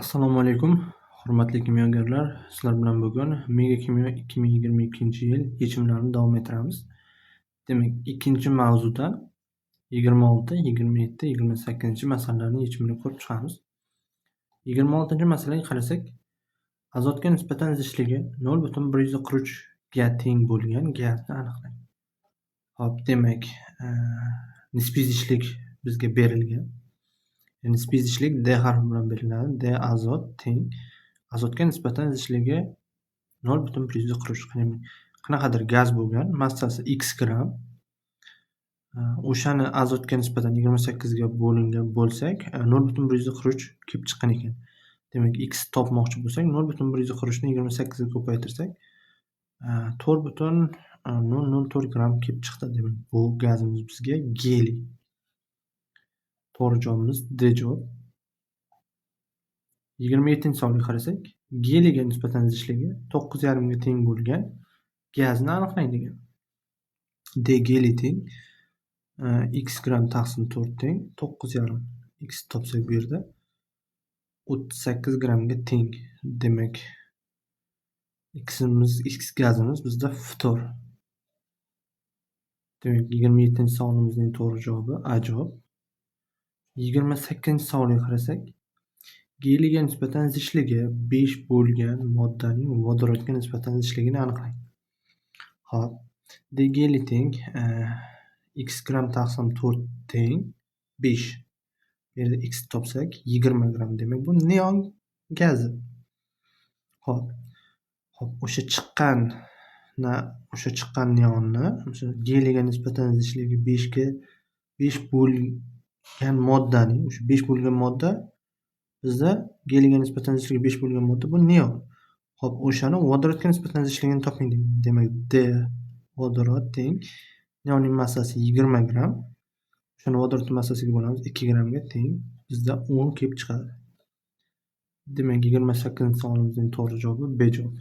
Assalomu alaykum, hurmatli kimyogarlar. Sizlar bilan bugun Mega Kimyo 2022-yil yechimlarini davom ettiramiz. Demak, ikkinchi mavzuda 26, 27, 28-masalalarning yechimini ko'rib chiqamiz. 26-masalaga qarasak, azotga nisbatan zichligi 0,143 ga teng bo'lgan gazni aniqlang. Hop, demak, nisbiy zichlik bizga berilgan. Nisbiy zichlik D harfi bilan beriladi. D azot teng azotga nisbatan zichligi 0,143. Qanaqadir gaz bo'lgan, massasi x gram. O'shani azotga nisbatan 28 ga bo'lingan bo'lsak, 0,143 kelib chiqqan ekan. Demak, x topmoqchi bo'lsak, 0,143 ni 28 ga ko'paytirsak, 4,004 gram kelib chiqdi. Demak, bu gazimiz bizga geliy. To'g'ri javobimiz D javob. 27-savolga qarasak, geliyga nisbatan zichligi 9,5 ga teng bo'lgan gazni aniqlang degan. D geliy teng x gram taqsim 4 teng 9,5. X topsak bu yerda 38 gramga teng. Demak, x gazimiz bizda ftor. Demak, 27-savolimizning to'g'ri javobi A javob. 28-savolga qarasak, geliyga nisbatan zichligi 5 bo'lgan moddaning vodorodga nisbatan zichligini aniqlang. Xo'p, D geliy teng x gram taqsim 4 teng 5. Bu yerda x topsak 20 gram. Demak, bu neon gazi. Xo'p, o'sha chiqqan neonni, o'sha geliyga nisbatan zichligi 5 bo'lgan moddaning, o'sha 5 bo'lgan modda bizda geliyga nisbatan zichligi 5 bo'lgan modda bu neon. Xo'p, o'shani vodorodga nisbatan zichligini toping degan. Demak, D vodorod teng neonning massasi 20 gram. O'shani vodorodning massasiga bo'lamiz, 2 gramga teng. Bizda 10 kelib chiqadi. Demak, 28-savolimizning to'g'ri javobi B javob.